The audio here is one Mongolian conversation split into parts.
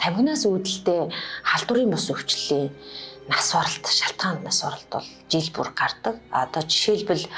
50-наас үүдэлтэй халдварын бус өвчлөлийн нас баралт, шалтгаан нас баралт бол жил бүр гардаг. Одоо жишээлбэл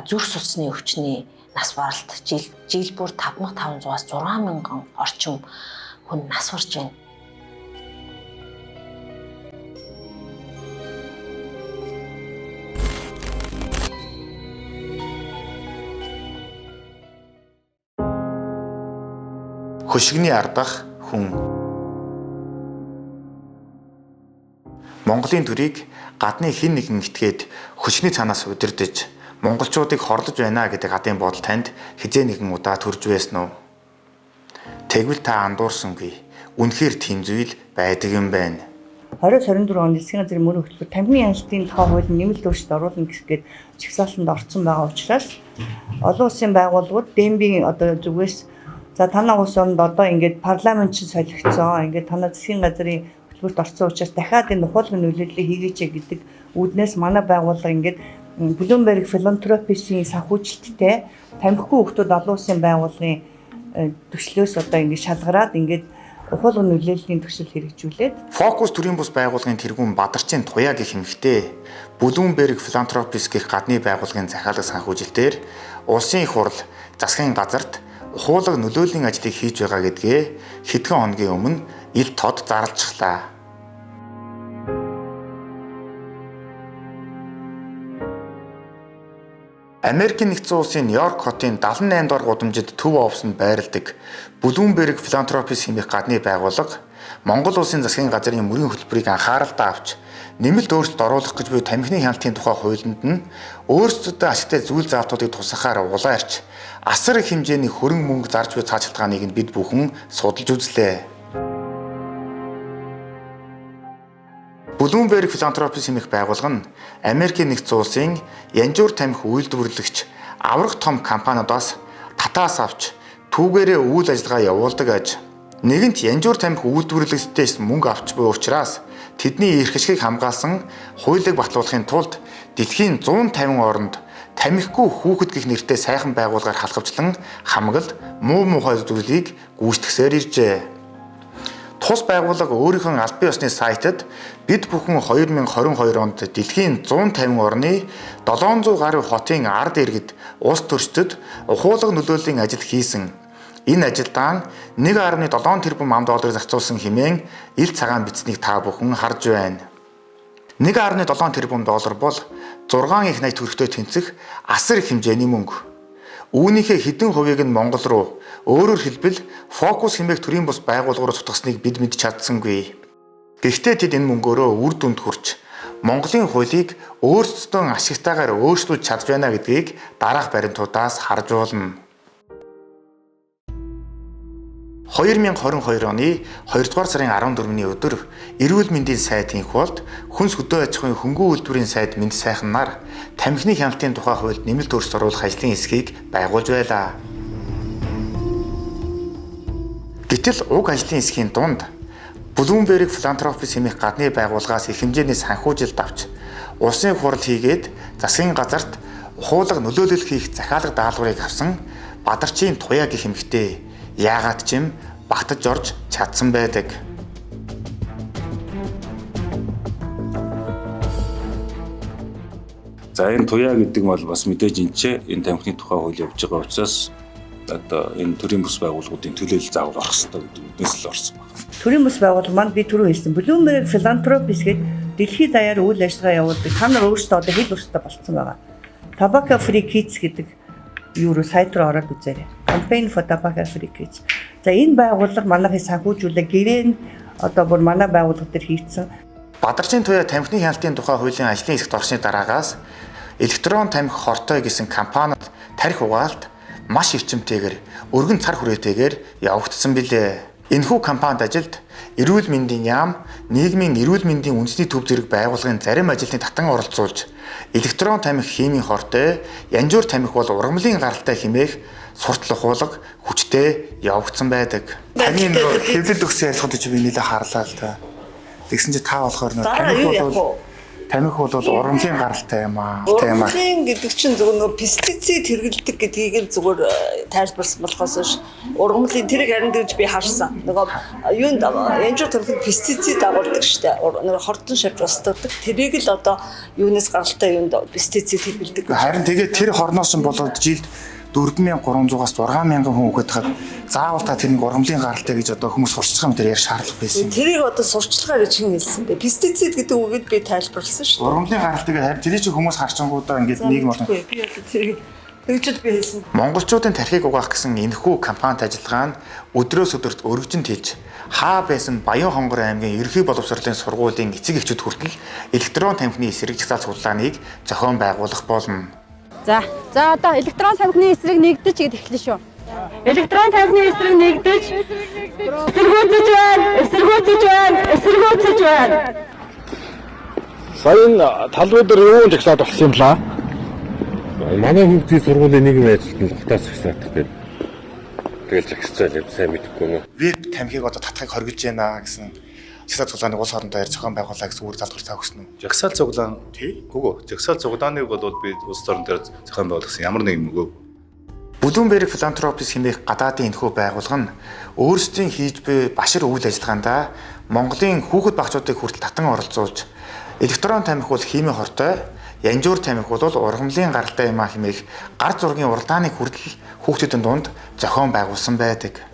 зүрх судасны өвчний нас баралт жил бүр 5500-аас 6000 орчим хүн нас барж байна. Хөшигний ардах хүн. Монголын төрийг гадны хэн нэгэн итгээд хөшигний цаанаас удирдах монголчуудыг хорлож байна гэдэг гадын бодол танд хизээ нэгэн удаа төрж байсан уу? Тэгвэл та андуурсангүй. Үнэхээр тийм зүйл байдаг юм байна. 2024 оны засгийн газрын мөрөн хөтөлбөр тамхины хяналтын тухай хуулийн нэмэлт өөрчлөлт оруулна гэсгээд чагсаалтанд орсон байгаа учраас олон улсын байгууллагууд дембийн одоо зүгээс за танай улс оронд одоо ингээд парламент чинь солигдсон. Ингээд танай засгийн газрын хөтөлбөрт орсон учраас дахиад энэ ухуулгын нөлөөллийг хийгээч гэдэг үүднээс манай байгууллага ингээд Bloomberg Philanthropies-ийн санхүүжилттэй тамхигүй хүмүүс олон улсын байгууллагын төслөөс одоо ингээд шалгараад ингээд ухуулгын нөлөөллийн төсөл хэрэгжүүлээд Focus төрийн бус байгууллагын тэргүүн Бадарчин Туяа гэх эмэгтэй Bloomberg Philanthropies гэх гадны байгууллагын захиалга санхүүжилтээр улсын их хурл засгийн газарт ухуулга нөлөөллийн ажлыг хийж байгаа гэдгээ хэдхэн хоногийн өмнө ил тод зарлажглаа. Америкийн нэгдсэн улсын Нью-Йорк хотын 78 дугаар гудамжид төв офсонд байрладаг Bloomberg Philanthropies хэмээх гадны байгууллага Монгол улсын засгийн газрын мөрийн хөтөлбөрийг анхааралтай авч нэмэлт өөрчлөлт оруулах гэж буй тамхины хяналтын тухай хуулинд нь өөрсдөдөө ашигтай зүйл заалтуудыг тусахаар улаарч асар их хэмжээний хөрөнгө мөнгө зарж буй цаашилгааныг нь бид бүхэн судалж үзлээ. Bloomberg Philanthropies хэмээх байгууллага нь Америкийн нэгдсэн улсын янжуур тамхи үйлдвэрлэгч аврах том компаниудаас татаас авч түүгээрээ үйл ажиллагаа явуулдаг аж. Нэгэнт янжуур тамхи үйлдвэрлэгчдээс мөнгө авч буй учраас тэдний эрх ашигыг хамгаалсан хуулийг батлуулахын тулд дэлхийн 150 орнд тамхигүй хүүхэд гэх нэртэй сайхан байгууллагаар халахвчлан хамгаалалт муу муухай зүйлийг гүйцэтгэсээр иржээ. Тус байгууллага өөрийнхөө албан ёсны сайтад бид бүхэн 2022 онд дэлхийн 150 орны 700 гаруй хотын ард иргэд улс төрчдөд ухуулга нөлөөллийн ажил хийсэн. Энэ ажилдаа 1.7 тэрбум $, зарцуулсан хэмээн ил цагаан бичснийг та бүхэн харж байна. 1.7 тэрбум $, бол 6 их 80 төгрөгтэй тэнцэх асар их хэмжээний мөнгө. Үүнийхээ хэдэн хувийг нь Монгол руу, өөрөөр хэлбэл Focus хэмээх төрийн бус байгууллагаар цутгасныг бид мэдж чадсангүй. Гэхдээ тэд энэ мөнгөөрөө үр дүнд хүрч Монголын хуулийг өөрсдөө ашигтайгаар өөрчлөж чадж байна гэдгийг дараах баримтуудаас харж болно. 2022 оны 2 дугаар сарын 14-ний өдөр эрүүл мэндийн сайдын хуулд хүнс хөдөө аж ахуйн хөнгөн үйлдвэрийн сайд Мэнд сайхан нар тамхины хяналтын тухай хуульд нэмэлт өөрчлөлт оруулах ажлын хэсгийг байгуулж байлаа. Гэтэл уг ажлын хэсгийн дунд Bloomberg Philanthropies хэмээх гадны байгууллагаас их хэмжээний санхүүжилт авч улсын хурал хийгээд засгийн газарт ухуулга нөлөөлөл хийх захиалга даалгаврыг авсан Бадарчин Туяа гэх эмэгтэй яагаад ч юм багтаж орж чадсан байдаг. За энэ Туяа гэдэг нь бол бас мэдээж энэ тамхины тухай хууль явж байгаа учраас одоо энэ төрийн бус байгууллагуудын төлөөлөл заавал орох хэрэгтэй гэдэг үднээс л орсон байна. төрийн бус байгууллага маань би түрүү хэлсэн Bloomberg Philanthropies гэдэг дэлхийд даяар үйл ажиллагаа явуулдаг. Та нар өөрсдөө одоо хэл өстэй болцсон байгаа. Tobacco Free Kids гэдэг юуруу сайт руу ороод үзээрэй. Campaign for Tobacco Free Kids. За энэ байгууллага манайхыг санхүүжүүлээ. Гэрээнд одоо бүр манай байгууллага төр хийцэн. Бадарчин Туяа тамхины хяналтын тухай хуулийн ажлын хэсэгт орсны дараагаас электрон тамхи хортой гэсэн компанид тарих угаалт маш эрчимтэйгээр өргөн цар хүрээтэйгээр явагдсан билээ. Энэхүү компанид ажилд эрүүл мэндийн яам, нийгмийн эрүүл мэндийн үндэсний төв зэрэг байгууллагын зарим ажилтныг татан оролцуулж электрон тамхи химийн хортой, янжуур тамхи бол ургамлын гаралтай хэмээх суртал ухуулга хүчтэй явагдсан байдаг. Таны хэвлэл өгсөн ярилцлагад чи би нэлээд харлаа л та. Тэгсэн чи та болохоор тамхи бол тамхи бол ургамлын гаралтай юм аа. Тийм аа. Ургамлын гэдэг чинь зөвхөн нөгөө пестицид хэрэглэдэг гэдгийг л зүгээр тайлбарласан болохоос ш. Ургамлын тэрийг харин дэж би харсан. Нөгөө юунд янжуур тамхи пестицид агуулдаг штэ. Нөгөө хортон шавж устгадаг. Тэрийг л одоо юунаас гаралтай юунд пестицид хэрэглэдэг. Харин тэгээд тэр хорноос нь болоод жилд 4300-аас 6000 хүн үхэж хаад заавал та тэрний ургамлын гаралтай гэж одоо хүмүүс сурч байгаа юм дээр ярих шаардлага байсан. Тэрийг одоо сурчлагаар чин хэлсэн бэ. Пестицид гэдэг үгэд би тайлбарласан шүү. Ургамлын гаралтыг харин тэрийг чи хүмүүс харчингуудаа ингээд нийгэм болон Би одоо тэрийг тэгжэл би хэлсэн. монголчуудын тархийг угаах гэсэн энэхүү компанид ажиллагаа нь өдрөөс өдөрт өргөжинд хийж хаа байсан Баян Хонгор аймгийн ерхий боловсролын сургуулийн эцэг эхчүүд хүртэл электрон тамхины эсрэг жагсаал судалгааныг зохион байгуулах болно. За одоо электрон тамхины эсрэг нэгдэж гээд эхэлнэ шүү. Электрон тамхины эсрэг нэгдэж эсэргүүцэж байна. Сая энэ талбай дээр юу жагсаад болсон юм лаа? Манай хүүхдийн сургуулийн нэгэн ажилтнууд хатаас жагсаадах гэдэг. Тэгэл жагсчаа л сайн мэдэхгүй нөө. Веб тамхиг одоо татхыг хоригдж байна гэсэн жагсаал цуглааныг улс орон дээр зохион байгуулаа гэсэн үр залгуур цаа өгсөн үү? Жагсаал цуглаан үгүй. Жагсаал цуглааныг бол би улс орон дээр зохион байгуулсан ямар нэгэн мөгөө. Bloomberg Philanthropies хэмээх гадаадын энэхүү байгууллага нь өөрсдийн хийж буй башир үйл ажиллагаанд Монголын хүүхэд багцуудыг хүртэл татан оролцуулж электрон тамхи бол химийн хортой, янжуур тамхи бол ургамлын гаралтай юм а хэмээх гар зургийн уралдааныг хүртэл хүүхдүүдийн дунд зохион байгуулсан байдаг.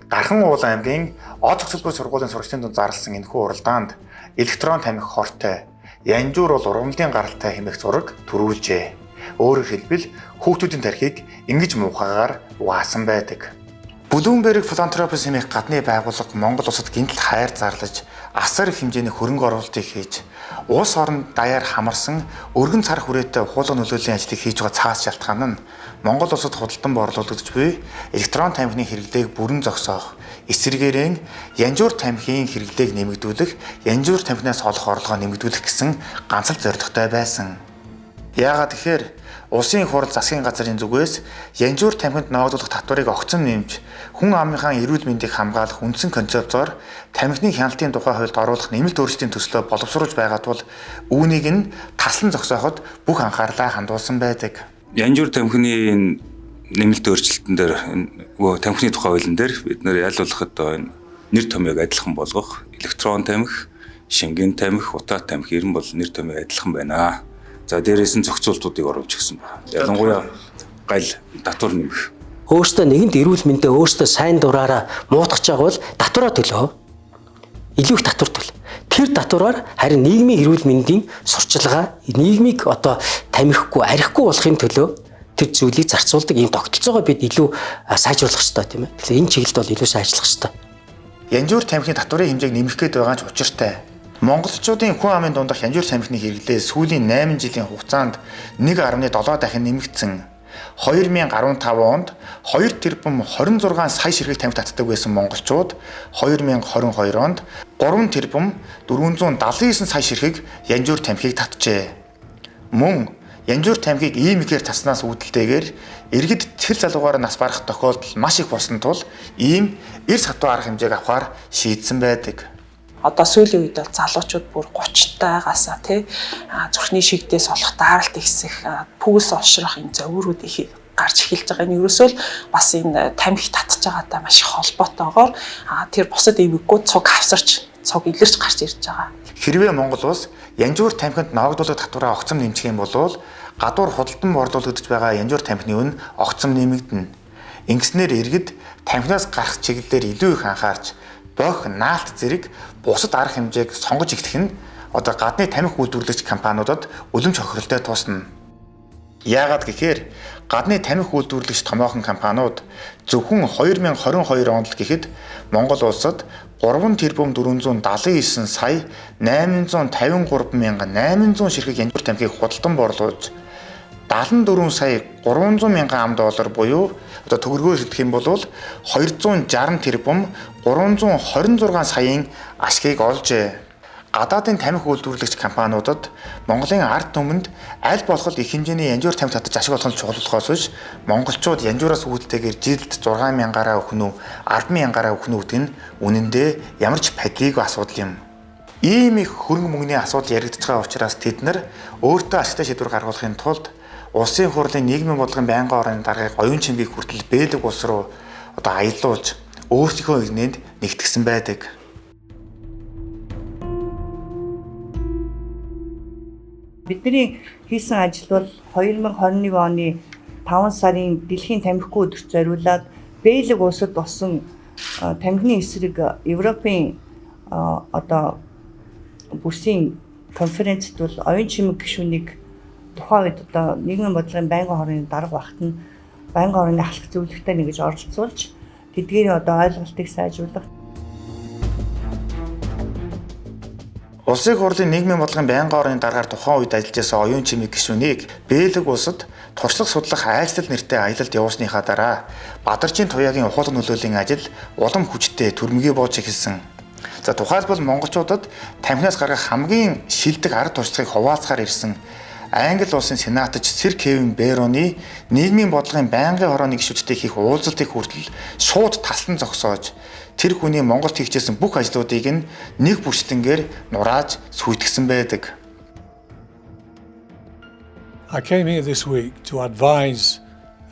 Гархан уул аймгийн Од цогцлбой сургуулийн сурагчдын дунд зарласан энэхүү уралдаанд электрон тамхи хортой, янжуур бол ургамлын гаралтай хэмээх зураг төрүүлжээ. Өөрөөр хэлбэл хүүхдүүдийн тархийг ингэж муухайгаар угаасан байдаг. Bloomberg Philanthropies хэмээх гадны байгууллага Монгол улсад гинтл хайр зарлаж асар их хэмжээний хөрөнгө оруулалтыг хийж улс оронд даяар хамарсан өргөн цар хүрээтэй хуулгын нөлөөлийн ажлыг хийж байгаа цаас шалтгаан нь Монгол улсад худалдан борлуулагдж буй электрон тамхины хэрэглээг бүрэн зогсоох, эсвэргээрээ янжуур тамхины хэрэглээг нэмэгдүүлэх, янжуур тамхинаас олох орлогоо нэмэгдүүлэх гэсэн ганц л зорилготой байсан. Яагаад гэхээр улсын хурал засгийн газрын зүгээс янжуур тамхинд ногдуулах татварыг огцом нэмж хүн амынхаа эрүүл мэндийг хамгаалах үндсэн концепцоор тамхины хяналтын тухай хуульд оруулах нэмэлт өөрчлөлтийн төслөө боловсруулж байгаа тул үүнийг нь таслан зогсооход бүх анхаарлаа хандуулсан байдаг. Янжуур тамхины нэмэлт өөрчлөлтөн дээр тамхины тухай хуулийн дээр бид нэр ялуулахад нэр томьёог адилхан болгох, электрон тамхи, шингэн тамхи, утаа тамхи ер нь бол нэр томьёог адилхан байна. За дээрээс нь зохицуултуудыг оруулж гисэн байна. Ялангуяа гал татвар нэмэх. Өөртөө нэгэнд эрүүл мэндэ өөртөө сайн дураараа муудах жааг бол татвараа төлөө. Илүү их татвар төлөө. Тэр татвараар харин нийгмийн эрүүл мэндийн сурчлагаа нийгмийг одоо тамхихгүй, арихгүй болохын төлөө тэр зүйлийг зарцуулдаг ийм тогтолцоогоо бид илүү сайжруулах хэрэгтэй тийм ээ. Тэгэхээр энэ чиглэлд бол илүү сайн ажиллах хэрэгтэй. Янжуур тамхины татварын хэмжээг нэмэх гээд байгаа ч учиртай. Монголчуудын хүн амын дундах янжуур тамхины хэрэглээ сүүлийн 8 жилийн хугацаанд 1.7 дахин нэмэгдсэн. 2015 онд 2 тэрбум 26 сая ширхэг тамхи татдаг байсан монголчууд 2022 онд 3 тэрбум 479 сая ширхэг янжуур тамхиг татжээ. Мөн янжуур тамхиг ийм ихээр таснаас үүдэлтэйгээр иргэд цэл залуугаар нас барах тохиолдол маш их болсон тул ийм эрс хатуу арга хэмжээг авахар шийдсэн байдаг. Одоо сүүлийн үед бол залуучууд бүр 30-таагаас зүрхний шигдээс олох дааралт ихсэх, пүглс олшрох энэ зөвөрүүд их гарч эхэлж байгаа. Энэ ерөөсөө л бас энэ тамхи татж байгаатай маш их холбоотойгоор тэр бусад эмэггүй цуг авсарч, цуг илэрч гарч ирж байгаа. Хэрвээ Монгол улс янжуур тамхинд ногдуулах татвараа огцом нэмчих юм бол гадуур худалдан борлуулагдж байгаа янжуур тамхины үн огцом нэмэгдэнэ. Ингэснээр иргэд тамхинаас гарах чиглэлээр илүү их анхаарч бох наалт зэрэг бусад арга хэмжээг сонгож эхлэх нь одоо гадны тамхи үйлдвэрлэгч компаниудад үлэм чохиролтой туусна. Яагаад гэхээр гадны тамхи үйлдвэрлэгч томоохон компаниуд зөвхөн 2022 онд л гэхэд Монгол улсад 3 тэрбум 479 сая 853,800 ширхэг янжуур тамхиг худалдан борлуулж 74 сая 300 мянган ам доллар буюу одоо төгрөгөөр хэлэх юм бол 260 тэрбум 326 саяын ашгийг олжээ. гадаадын тамхи үйлдвэрлэгч компаниудад Монголын ард түмэнд аль болох их хэмжээний янжуур тамхи татаж ашиг олох нь чухал болохоос биш монголчууд янжуураас үүдэлтэйгээр жилд 6,000-аараа өгөх нь 10,000-аараа өгөх нь гэдэг нь үнэндээ ямар ч падлиг асуудал юм. Ийм их хөрөнгө мөнгөний асуудал яригдж байгаа учраас тэд нар өөртөө ашигтай шийдвэр гаргахын тулд улсын хурлын нийгмийн бодлогын байнгын орны даргаыг оюун чимгийг хүртэл бэлэг улс руу аялуулж өөрсдийнхөө ирнэнд нэгтгэсэн байдаг. Бидний хийсэн ажил бол 2021 оны 5 сарын дэлхийн тамхигүй өдөрт зориулаад бэлэг улсад болсон тамхины эсрэг Европын бүсийн конференцд бол оюун чимэг гишүүнийг тухайн үед нийгмийн бодлогын байнгын хорны дарга багт нь байнгын хорны халах зөвлөгтэй нэгж оролцуулж тэдгээр ойлголтыг сайжруулах. Улсын хурлын нийгмийн бодлогын байнгын орны даргаар тухайн үед ажиллаж байсан оюун чимэг гишүүнийг бэлэг улсад туршлага судлах айлтал нэртэй аялалд явуулсныхаа дараа Бадарчин Туяагийн ухуулгын нөлөөлийн ажил улам хүчтэй төрмгий бууж эхэлсэн. За тухайлбал монголчуудад тамхинаас гаргах хамгийн шилдэг арга туршлагыг хуваалцахаар ирсэн Англи улсын сенатч Сэр Кевин Бэроны нийгмийн бодлогын байнгын хорооны гишүүдтэй хийх уулзалтыг хүртэл шууд таслан зогсоож тэр хүний Монголд хийгчээсэн бүх ажлуудыг нэг бүрчлэнгээр нурааж сүйтгэсэн байдаг. I came here this week to advise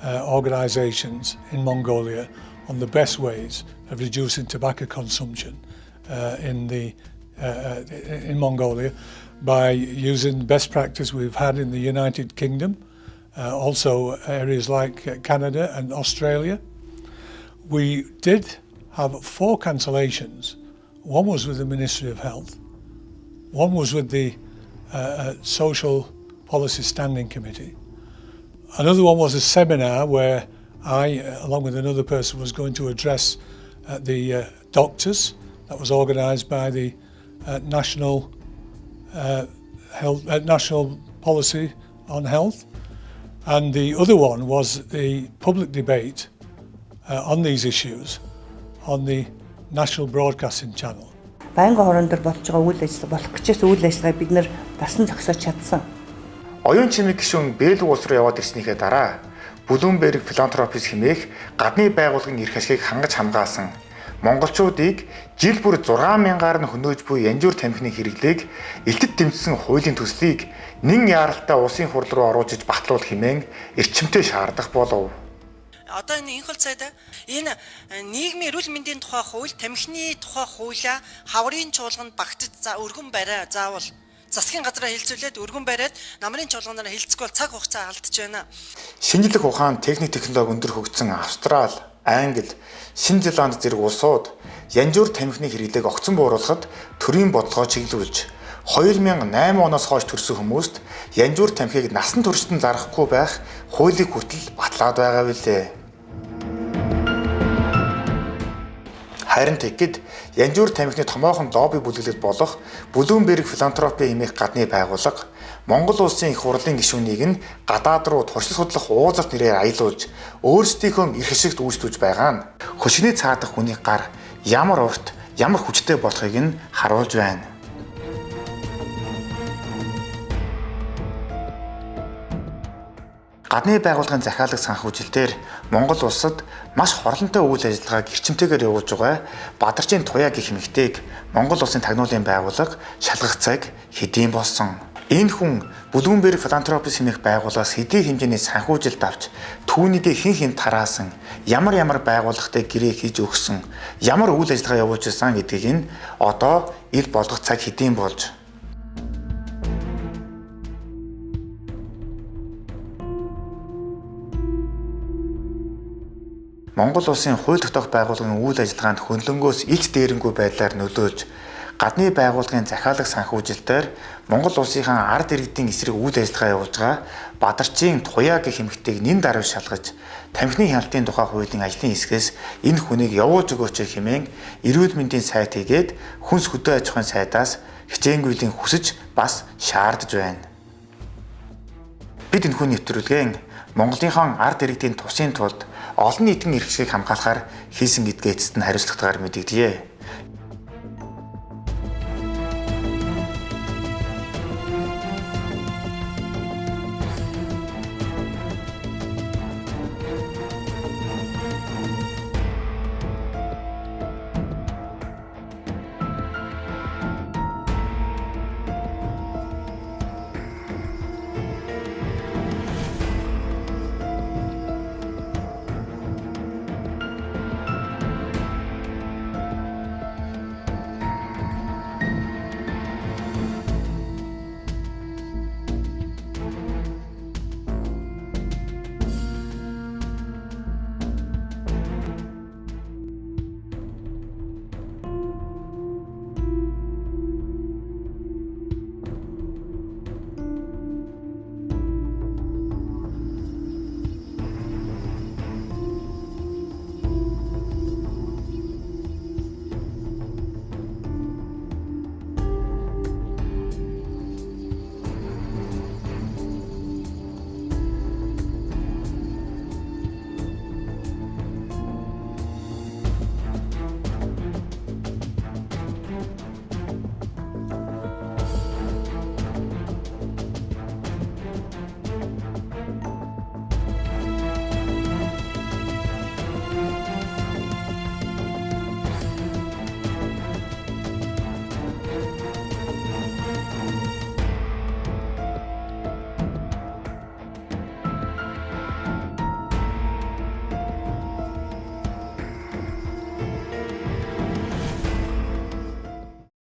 organizations in Mongolia on the best ways of reducing tobacco consumption in Mongolia by using best practice we've had in the United Kingdom, also areas like Canada and Australia. We did have 4 cancellations. One was with the Ministry of Health, one was with the Social Policy Standing Committee. Another one was a seminar where I, along with another person, was going to address the doctors. That was organised by the National Policy on Health. And the other one was the public debate on these issues on the National Broadcasting Channel. Байнгын хорон дээр болж байгаа үйл ажиллагаа болох гэжээс үйл ажиллагааг бид нэр дасан зогсоож чадсан. Оюун чимэг гишүүн бэлэг улс руу яваад ирснийхээ дараа Bloomberg Philanthropies хэмээх гадны байгууллагын эрх ашигыг хангаж хамгаалсан монголчуудыг жил бүр 6,000-аар нь хөнөөж буй янжуур тамхины хэрэглээг элтэд дэмжсэн хуулийн төслийг нэн яаралтай улсын хурл руу оруулж батлуул хэмээн эрчимтэй шаардах болов. Одоо энэ инхэл цайд энэ нийгмийн эрүүл мэндийн тухай хууль, тамхины тухай хуулиа хаврын чуулганд багтаж өргөн барай заавал засгийн газраа хэлцүүлээд өргөн бариад намрын чуулганаар хэлцэхгүй бол цаг хугацаа алдж байна. Шинжлэх ухаан, техник технологи өндөр хөгжсөн Австрали, Англи, Шинэ Зеланд зэрэг улсууд янжуур тамхины хэрэглээг огцон бууруулахад төрийн бодлогоо чиглүүлж 2008 оноос хойш төрсөн хүмүүст янжуур тамхиг насан туршид нь зарахгүй байх хуулийг хүртэл батлаад байгаа билээ. Харин тэгэхэд янжуур тамхины томоохон лобби бүлэглэл болох Bloomberg Philanthropy хэмээх гадны байгууллага Монгол улсын их хурлын гишүүнийг нь гадаад руу туршлага судлах уулзалт нэрээр аялуулж өөрсдийнхөө эрх ашигт үйлчлүүлж байгаа нь хөшгөний цаадах хүний гар ямар урт, ямар хүчтэй болохыг нь харуулж байна. Гадны байгууллагын захиалга санхүүжилтээр Монгол улсад маш хорлонтой үйл ажиллагааг эрчимтэйгээр явуулж байгаа Бадарчин Туяа гэх эмэгтэйг Монгол улсын тагнуулын байгууллага шалгах цаг хэдийн болсон. Энэ хүн Bloomberg Philanthropies хэмээх байгууллагаас хэдийн хэмжээний санхүүжилт авч түүнийг хэн тараасан, ямар байгууллагатай гэрээ хийж өгсөн, ямар үйл ажиллагаа явуулж байсан гэдгийг нь одоо ил болгох цаг хэдийн болж. Монгол улсын хууль тогтоох байгууллагын үйл ажиллагаанд хөндлөнгөөс илт дээрэнгүй байдлаар нөлөөлж гадны байгууллагын захиалга санхүүжилтээр Монгол улсынхаа ард иргэдийн эсрэг үйл ажиллагаа явуулж байгаа Бадарчин Туяа гэх эмэгтэйг нэн даруй шалгаж тамхины хяналтын тухай хуулийн ажлын хэсгээс энэ хүнийг явуулж өгөөч хэмээн эрүүл мэндийн сайт хийгээд хүнс хөдөө аж ахуйн сайдаас хичээнгүйлэн хүсэж бас шаардж байна. Бид энэ хүний нэвтрүүлгийн Монголынхон ард иргэдийн тусын тулд олон нийтийн эрх ашигыг хамгаалахаар хийсэн гэдгээ эцэст нь хариуцлагатайгаар мэдэгдэе.